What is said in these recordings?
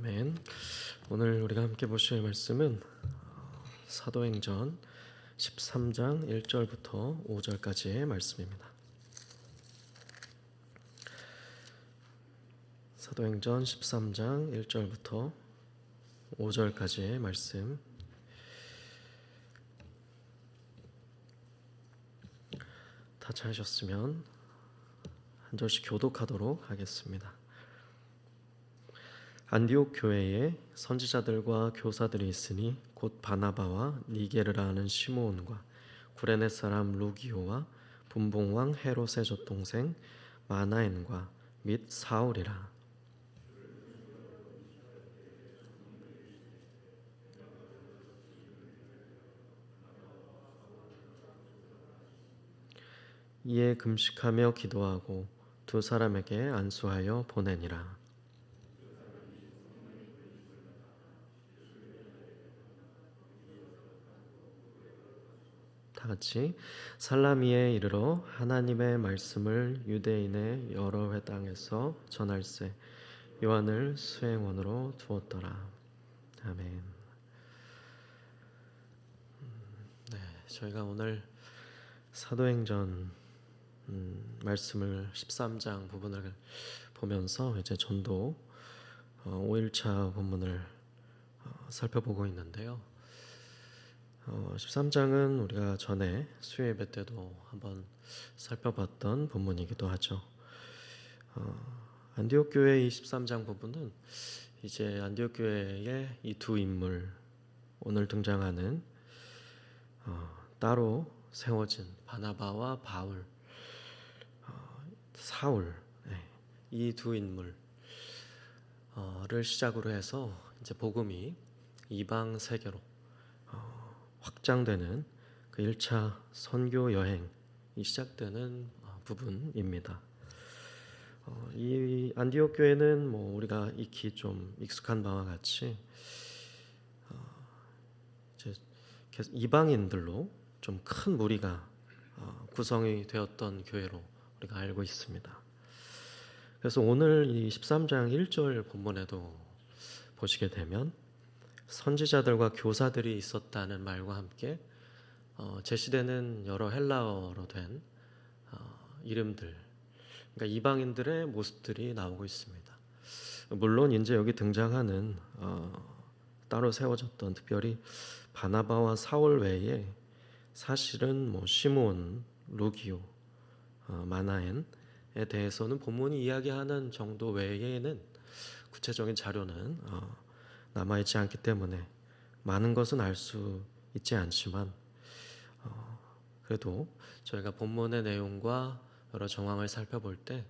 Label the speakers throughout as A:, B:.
A: 아멘. 오늘 우리가 함께 보실 말씀은 사도행전 13장 1절부터 5절까지의 말씀입니다. 사도행전 13장 1절부터 5절까지의 말씀. 다 찾으셨으면 한 절씩 교독하도록 하겠습니다. 안디옥 교회에 선지자들과 교사들이 있으니 곧 바나바와 니게르라 하는 시므온과 구레네 사람 루기오와 분봉왕 헤롯의 젖동생 마나엔과 및 사울이라. 이에 금식하며 기도하고 두 사람에게 안수하여 보내니라. 다 같이 살라미에 이르러 하나님의 말씀을 유대인의 여러 회당에서 전할세 요한을 수행원으로 두었더라. 아멘. 저희가 오늘 사도행전 말씀을 13장 부분을 보면서 이제 전도 5일차 본문을 살펴보고 있는데요. 13장은 우리가 전에 수요 예배 때도 한번 살펴봤던 본문이기도 하죠. 안디옥 교회의 13장 부분은 이제 안디옥 교회의 이 두 인물, 오늘 등장하는 따로 세워진 바나바와 바울, 사울, 이 두 인물을 시작으로 해서 이제 복음이 이방 세계로 확장되는 그 1차 선교 여행이 시작되는 부분입니다. 이 안디옥 교회는 뭐 우리가 익히 좀 익숙한 바와 같이 이제 이방인들로 좀 큰 무리가 구성이 되었던 교회로 우리가 알고 있습니다. 그래서 오늘 이 13장 1절 본문에도 보시게 되면 선지자들과 교사들이 있었다는 말과 함께 제시되는 여러 헬라어로 된 이름들, 그러니까 이방인들의 모습들이 나오고 있습니다. 물론 이제 여기 등장하는 따로 세워졌던 특별히 바나바와 사울 외에 사실은 뭐 시므온, 루기오, 마나엔에 대해서는 본문이 이야기하는 정도 외에는 구체적인 자료는 남아있지 않기 때문에 많은 것은 알 수 있지 않지만 그래도 저희가 본문의 내용과 여러 정황을 살펴볼 때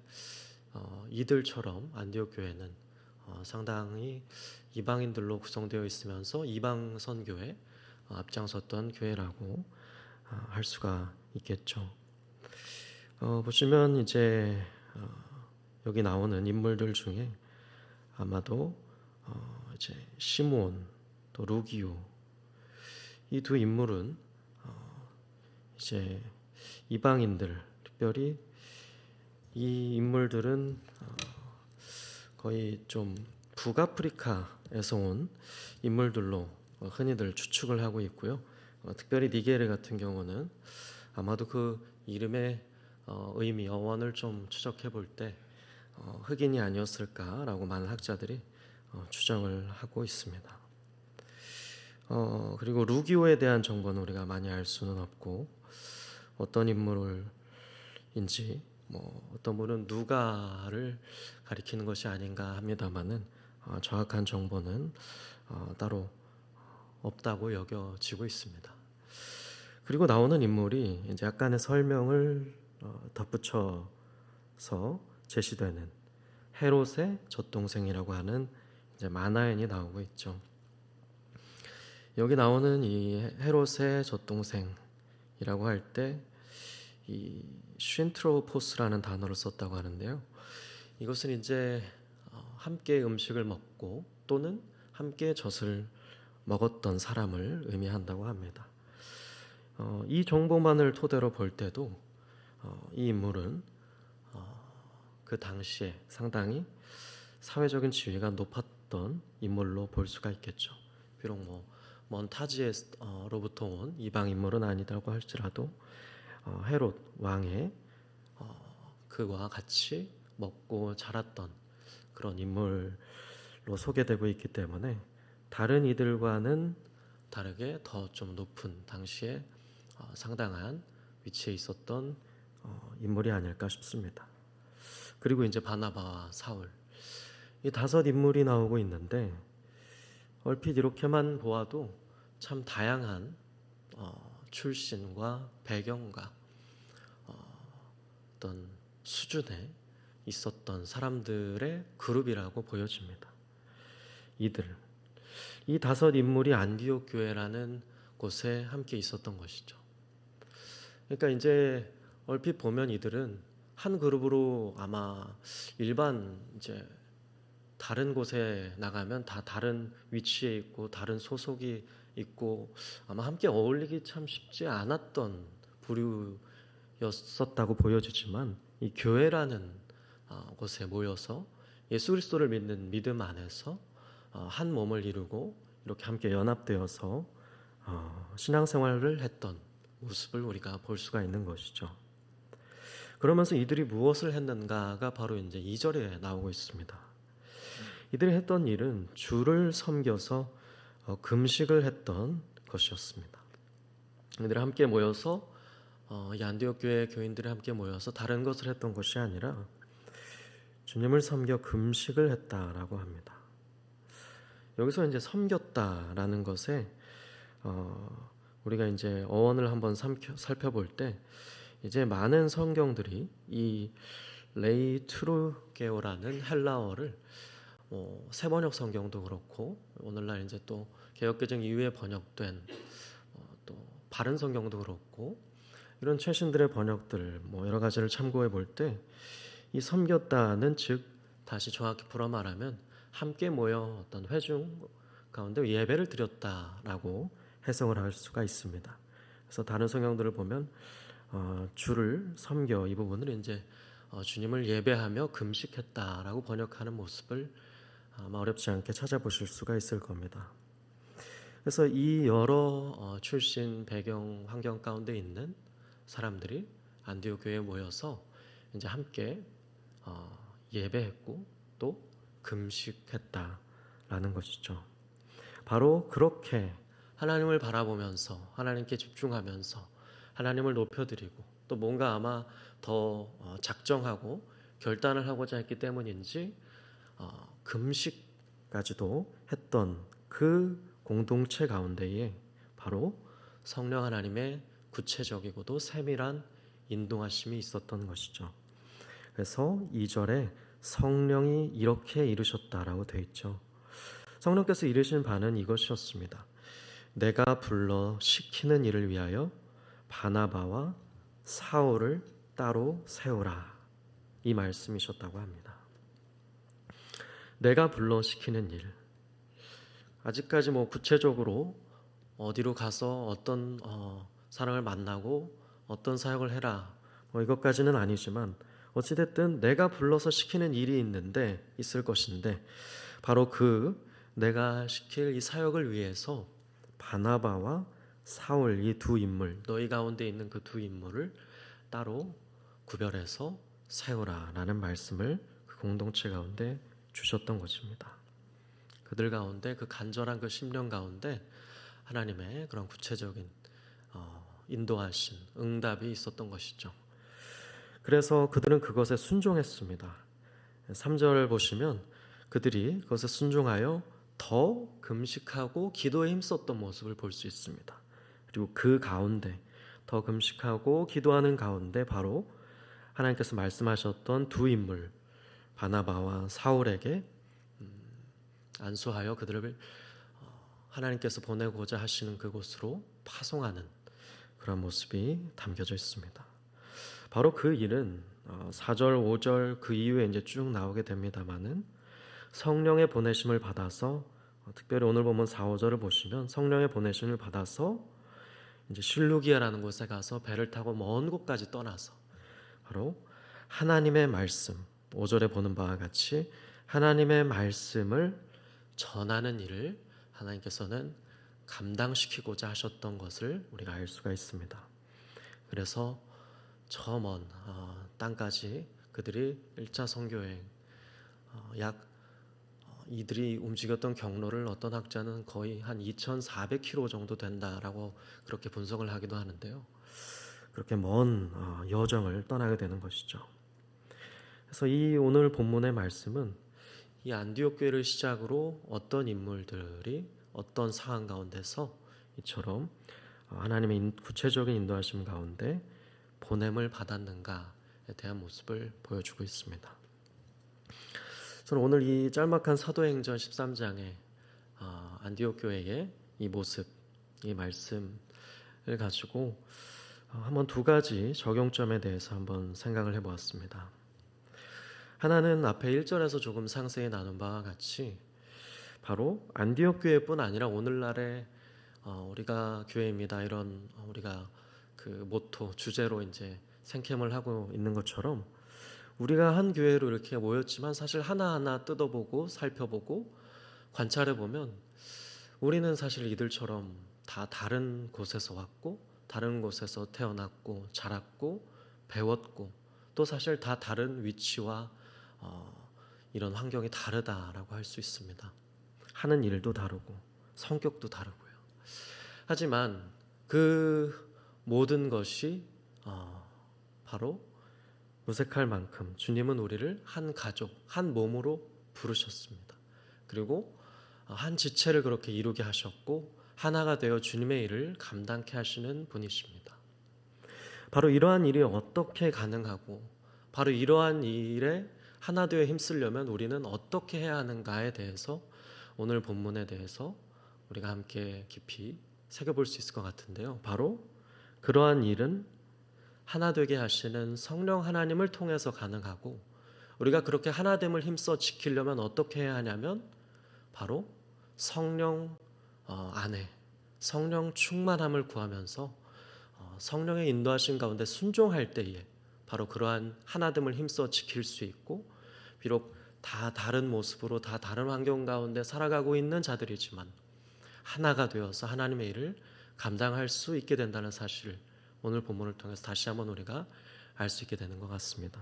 A: 이들처럼 안디옥 교회는 상당히 이방인들로 구성되어 있으면서 이방 선교에 앞장섰던 교회라고 할 수가 있겠죠. 보시면 이제 여기 나오는 인물들 중에 아마도 이제 시므온 또 루기오 이 두 인물은 이제 이방인들, 특별히 이 인물들은 거의 좀 북아프리카에서 온 인물들로 흔히들 추측을 하고 있고요. 특별히 니게르 같은 경우는 아마도 그 이름의 의미, 어원을 좀 추적해 볼 때 흑인이 아니었을까라고 많은 학자들이 추정을 하고 있습니다. 그리고 루기오에 대한 정보는 우리가 많이 알 수는 없고 어떤 인물인지 어떤 분은 누가를 가리키는 것이 아닌가 합니다만은 정확한 정보는 따로 없다고 여겨지고 있습니다. 그리고 나오는 인물이 이제 약간의 설명을 덧붙여서 제시되는 헤롯의 젖동생이라고 하는 이제 마나엔이 나오고 있죠. 여기 나오는 이 헤롯의 젖동생이라고 할 때 이 쉰트로포스라는 단어를 썼다고 하는데요. 이것은 이제 함께 음식을 먹고 또는 함께 젖을 먹었던 사람을 의미한다고 합니다. 이 정보만을 토대로 볼 때도 이 인물은 그 당시에 상당히 사회적인 지위가 높았던 인물로 볼 수가 있겠죠. 비록 먼 타지로부터 온 이방 인물은 아니라고 할지라도 헤롯 왕의 그와 같이 먹고 자랐던 그런 인물로 소개되고 있기 때문에 다른 이들과는 다르게 더 좀 높은 당시에 상당한 위치에 있었던 인물이 아닐까 싶습니다. 그리고 이제 바나바와 사울, 이 다섯 인물이 나오고 있는데 얼핏 이렇게만 보아도 참 다양한 출신과 배경과 어떤 수준에 있었던 사람들의 그룹이라고 보여집니다. 이 다섯 인물이 안디옥 교회라는 곳에 함께 있었던 것이죠. 그러니까 이제 얼핏 보면 이들은 한 그룹으로 아마 일반 이제 다른 곳에 나가면 다 다른 위치에 있고 다른 소속이 있고 아마 함께 어울리기 참 쉽지 않았던 부류였었다고 보여지지만 이 교회라는 곳에 모여서 예수 그리스도를 믿는 믿음 안에서 한 몸을 이루고 이렇게 함께 연합되어서 신앙생활을 했던 모습을 우리가 볼 수가 있는 것이죠. 그러면서 이들이 무엇을 했는가가 바로 이제 2절에 나오고 있습니다. 이들이 했던 일은 주를 섬겨서 금식을 했던 것이었습니다. 이들이 함께 모여서 이 안디옥 교회 교인들이 함께 모여서 다른 것을 했던 것이 아니라 주님을 섬겨 금식을 했다라고 합니다. 여기서 이제 섬겼다라는 것에 우리가 이제 어원을 한번 살펴볼 때 이제 많은 성경들이 이 레이투르게오라는 헬라어를 새번역 성경도 그렇고 오늘날 이제 또 개역개정 이후에 번역된 또 바른 성경도 그렇고 이런 최신들의 번역들 여러 가지를 참고해 볼 때 이 섬겼다는 즉 다시 정확히 풀어 말하면 함께 모여 어떤 회중 가운데 예배를 드렸다라고 해석을 할 수가 있습니다. 그래서 다른 성경들을 보면 주를 섬겨 이 부분을 이제 주님을 예배하며 금식했다라고 번역하는 모습을 아마 어렵지 않게 찾아보실 수가 있을 겁니다. 그래서 이 여러 출신 배경 환경 가운데 있는 사람들이 안디옥 교회에 모여서 이제 함께 예배했고 또 금식했다라는 것이죠. 바로 그렇게 하나님을 바라보면서 하나님께 집중하면서 하나님을 높여드리고 또 뭔가 아마 더 작정하고 결단을 하고자 했기 때문인지 금식까지도 했던 그 공동체 가운데에 바로 성령 하나님의 구체적이고도 세밀한 인도하심이 있었던 것이죠. 그래서 2절에 성령이 이렇게 이르셨다라고 되어 있죠. 성령께서 이르신 바는 이것이었습니다. 내가 불러 시키는 일을 위하여 바나바와 사울을 따로 세우라. 이 말씀이셨다고 합니다. 내가 불러 시키는 일. 아직까지 구체적으로 어디로 가서 어떤 사람을 만나고 어떤 사역을 해라 이것까지는 아니지만 어찌됐든 내가 불러서 시키는 일이 있을 것인데 바로 그 내가 시킬 이 사역을 위해서 바나바와 사울 이 두 인물 너희 가운데 있는 그 두 인물을 따로 구별해서 세우라라는 말씀을 그 공동체 가운데 주셨던 것입니다. 그들 가운데 그 간절한 그 심령 가운데 하나님의 그런 구체적인 인도하신 응답이 있었던 것이죠. 그래서 그들은 그것에 순종했습니다. 3절 보시면 그들이 그것에 순종하여 더 금식하고 기도에 힘썼던 모습을 볼 수 있습니다. 그리고 그 가운데 더 금식하고 기도하는 가운데 바로 하나님께서 말씀하셨던 두 인물 바나바와 사울에게 안수하여 그들을 하나님께서 보내고자 하시는 그곳으로 파송하는 그런 모습이 담겨져 있습니다. 바로 그 일은 4절, 5절 그 이후에 이제 쭉 나오게 됩니다만은 성령의 보내심을 받아서 특별히 오늘 보면 4, 5절을 보시면 성령의 보내심을 받아서 이제 실루기아라는 곳에 가서 배를 타고 먼 곳까지 떠나서 바로 하나님의 말씀 5절에 보는 바와 같이 하나님의 말씀을 전하는 일을 하나님께서는 감당시키고자 하셨던 것을 우리가 알 수가 있습니다. 그래서 저 먼 땅까지 그들이 1차 선교여행 약 이들이 움직였던 경로를 어떤 학자는 거의 한 2,400km 정도 된다라고 그렇게 분석을 하기도 하는데요. 그렇게 먼 여정을 떠나게 되는 것이죠. 그래서 이 오늘 본문의 말씀은 이 안디옥 교회를 시작으로 어떤 인물들이 어떤 상황 가운데서 이처럼 하나님의 구체적인 인도하심 가운데 보냄을 받았는가에 대한 모습을 보여주고 있습니다. 저는 오늘 이 짤막한 사도행전 13장의 안디옥 교회의 이 모습, 이 말씀을 가지고 한번 두 가지 적용점에 대해서 한번 생각을 해보았습니다. 하나는 앞에 1절에서 조금 상세히 나눈 바와 같이 바로 안디옥 교회뿐 아니라 오늘날의 우리가 교회입니다. 이런 우리가 그 모토 주제로 이제 생캠을 하고 있는 것처럼 우리가 한 교회로 이렇게 모였지만 사실 하나하나 뜯어보고 살펴보고 관찰해 보면 우리는 사실 이들처럼 다 다른 곳에서 왔고 다른 곳에서 태어났고 자랐고 배웠고 또 사실 다 다른 위치와 이런 환경이 다르다라고 할 수 있습니다. 하는 일도 다르고 성격도 다르고요. 하지만 그 모든 것이 바로 무색할 만큼 주님은 우리를 한 가족, 한 몸으로 부르셨습니다. 그리고 한 지체를 그렇게 이루게 하셨고 하나가 되어 주님의 일을 감당케 하시는 분이십니다. 바로 이러한 일이 어떻게 가능하고 바로 이러한 일에 하나 되어 힘쓰려면 우리는 어떻게 해야 하는가에 대해서 오늘 본문에 대해서 우리가 함께 깊이 새겨볼 수 있을 것 같은데요. 바로 그러한 일은 하나 되게 하시는 성령 하나님을 통해서 가능하고 우리가 그렇게 하나됨을 힘써 지키려면 어떻게 해야 하냐면 바로 성령 안에 성령 충만함을 구하면서 성령의 인도하신 가운데 순종할 때에 바로 그러한 하나됨을 힘써 지킬 수 있고 비록 다 다른 모습으로 다 다른 환경 가운데 살아가고 있는 자들이지만 하나가 되어서 하나님의 일을 감당할 수 있게 된다는 사실을 오늘 본문을 통해서 다시 한번 우리가 알 수 있게 되는 것 같습니다.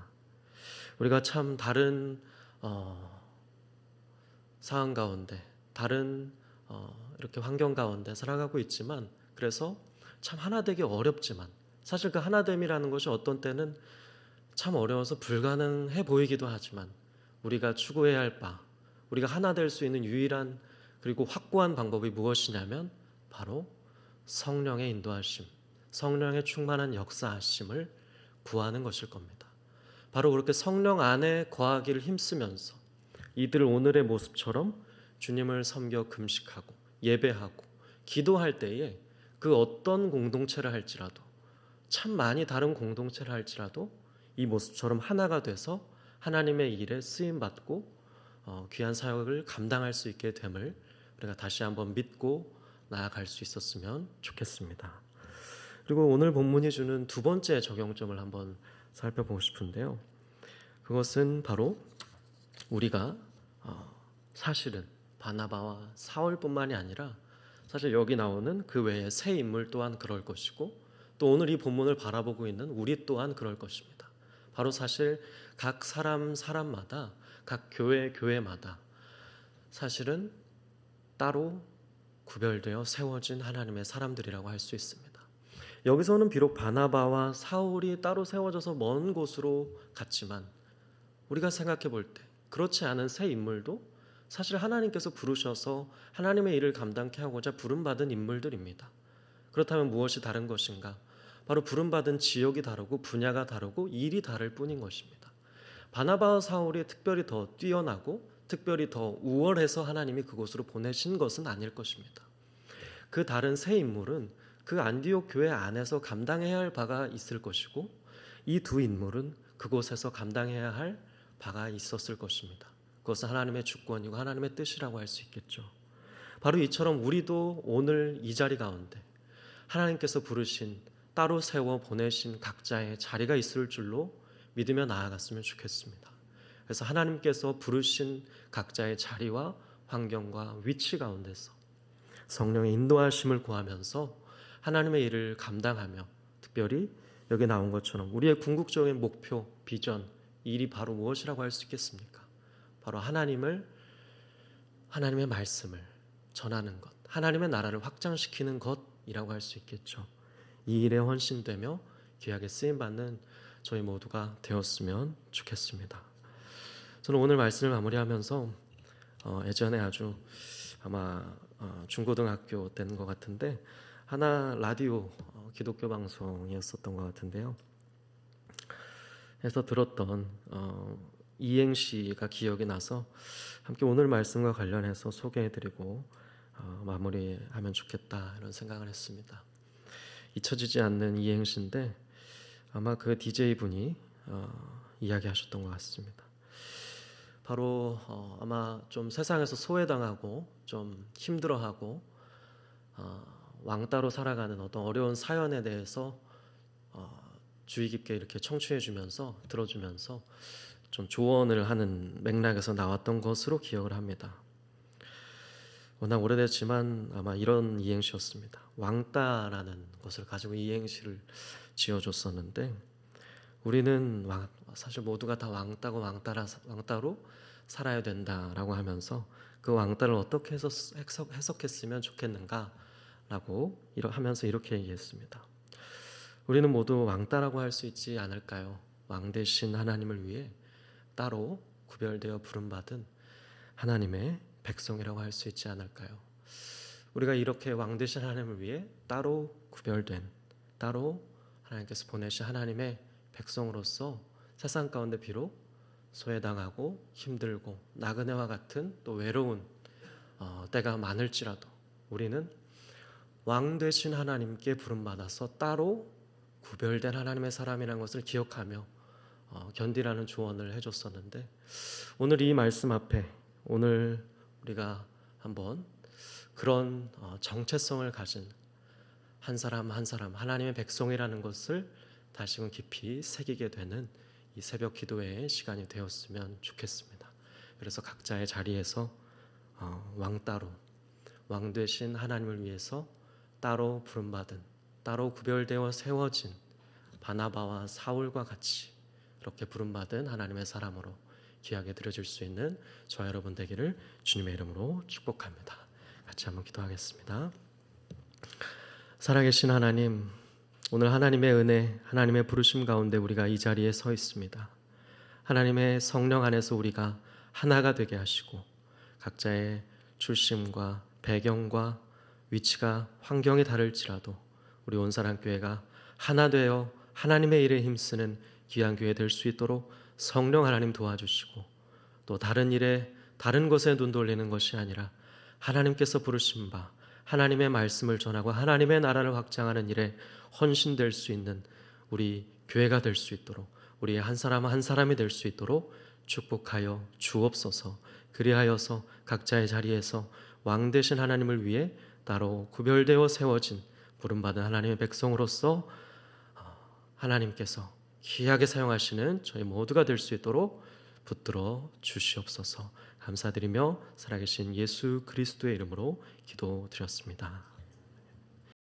A: 우리가 참 다른 상황 가운데 다른 이렇게 환경 가운데 살아가고 있지만 그래서 참 하나 되기 어렵지만 사실 그 하나됨이라는 것이 어떤 때는 참 어려워서 불가능해 보이기도 하지만 우리가 추구해야 할 바, 우리가 하나 될 수 있는 유일한 그리고 확고한 방법이 무엇이냐면 바로 성령의 인도하심, 성령의 충만한 역사하심을 구하는 것일 겁니다. 바로 그렇게 성령 안에 거하기를 힘쓰면서 이들 오늘의 모습처럼 주님을 섬겨 금식하고 예배하고 기도할 때에 그 어떤 공동체를 할지라도 참 많이 다른 공동체를 할지라도 이 모습처럼 하나가 돼서 하나님의 일에 쓰임받고 귀한 사역을 감당할 수 있게 됨을 우리가 다시 한번 믿고 나아갈 수 있었으면 좋겠습니다. 그리고 오늘 본문이 주는 두 번째 적용점을 한번 살펴보고 싶은데요. 그것은 바로 우리가 사실은 바나바와 사울뿐만이 아니라 사실 여기 나오는 그 외에 새 인물 또한 그럴 것이고 또 오늘 이 본문을 바라보고 있는 우리 또한 그럴 것입니다. 바로 사실 각 사람마다 각 교회마다 사실은 따로 구별되어 세워진 하나님의 사람들이라고 할 수 있습니다. 여기서는 비록 바나바와 사울이 따로 세워져서 먼 곳으로 갔지만 우리가 생각해 볼 때 그렇지 않은 새 인물도 사실 하나님께서 부르셔서 하나님의 일을 감당케 하고자 부름받은 인물들입니다. 그렇다면 무엇이 다른 것인가? 바로 부름받은 지역이 다르고 분야가 다르고 일이 다를 뿐인 것입니다. 바나바와 사울이 특별히 더 뛰어나고 특별히 더 우월해서 하나님이 그곳으로 보내신 것은 아닐 것입니다. 그 다른 새 인물은 그 안디옥 교회 안에서 감당해야 할 바가 있을 것이고 이 두 인물은 그곳에서 감당해야 할 바가 있었을 것입니다. 그것은 하나님의 주권이고 하나님의 뜻이라고 할 수 있겠죠. 바로 이처럼 우리도 오늘 이 자리 가운데 하나님께서 부르신 따로 세워 보내신 각자의 자리가 있을 줄로 믿으며 나아갔으면 좋겠습니다. 그래서 하나님께서 부르신 각자의 자리와 환경과 위치 가운데서 성령의 인도하심을 구하면서 하나님의 일을 감당하며, 특별히 여기 나온 것처럼 우리의 궁극적인 목표, 비전, 일이 바로 무엇이라고 할 수 있겠습니까? 바로 하나님의 말씀을 전하는 것, 하나님의 나라를 확장시키는 것이라고 할 수 있겠죠. 이 일에 헌신되며 귀하게 쓰임받는 저희 모두가 되었으면 좋겠습니다. 저는 오늘 말씀을 마무리하면서 예전에 아주 아마 중고등학교 때인 것 같은데 하나 라디오 기독교 방송이었었던 것 같은데요. 해서 들었던 이행시가 기억이 나서 함께 오늘 말씀과 관련해서 소개해드리고 마무리하면 좋겠다 이런 생각을 했습니다. 잊혀지지 않는 이행시인데 아마 그 DJ 분이 이야기하셨던 것 같습니다. 바로 아마 좀 세상에서 소외당하고 좀 힘들어하고 왕따로 살아가는 어떤 어려운 사연에 대해서 주의 깊게 이렇게 청취해주면서 들어주면서 좀 조언을 하는 맥락에서 나왔던 것으로 기억을 합니다. 워낙 오래됐지만 아마 이런 이행시였습니다. 왕따라는 것을 가지고 이행시를 지어줬었는데, 우리는 사실 모두가 다 왕따로 살아야 된다라고 하면서 그 왕따를 어떻게 해석했으면 좋겠는가라고 하면서 이렇게 얘기했습니다. 우리는 모두 왕따라고 할 수 있지 않을까요? 왕 대신 하나님을 위해 따로 구별되어 부름받은 하나님의 백성이라고 할 수 있지 않을까요? 우리가 이렇게 왕 대신 하나님을 위해 따로 구별된, 따로 하나님께서 보내신 하나님의 백성으로서 세상 가운데 비록 소외당하고 힘들고 나그네와 같은 또 외로운 때가 많을지라도 우리는 왕 되신 하나님께 부름받아서 따로 구별된 하나님의 사람이라는 것을 기억하며 견디라는 조언을 해줬었는데, 오늘 이 말씀 앞에 오늘 우리가 한번 그런 정체성을 가진 한 사람 한 사람 하나님의 백성이라는 것을 다시금 깊이 새기게 되는 이 새벽 기도의 시간이 되었으면 좋겠습니다. 그래서 각자의 자리에서 왕따로 왕 되신 하나님을 위해서 따로 부름받은, 따로 구별되어 세워진 바나바와 사울과 같이 이렇게 부름받은 하나님의 사람으로 귀하게 드려질 수 있는 저와 여러분 되기를 주님의 이름으로 축복합니다. 같이 한번 기도하겠습니다. 살아계신 하나님, 오늘 하나님의 은혜, 하나님의 부르심 가운데 우리가 이 자리에 서 있습니다. 하나님의 성령 안에서 우리가 하나가 되게 하시고 각자의 출신과 배경과 위치가 환경이 다를지라도 우리 온사랑교회가 하나 되어 하나님의 일에 힘쓰는 귀한 교회 될 수 있도록 성령 하나님 도와주시고, 또 다른 일에 다른 것에 눈 돌리는 것이 아니라 하나님께서 부르신 바 하나님의 말씀을 전하고 하나님의 나라를 확장하는 일에 헌신될 수 있는 우리 교회가 될 수 있도록, 우리 한 사람 한 사람이 될 수 있도록 축복하여 주옵소서. 그리하여서 각자의 자리에서 왕 되신 하나님을 위해 따로 구별되어 세워진 부름받은 하나님의 백성으로서 하나님께서 귀하게 사용하시는 저희 모두가 될 수 있도록 붙들어 주시옵소서. 감사드리며 살아계신 예수 그리스도의 이름으로 기도드렸습니다.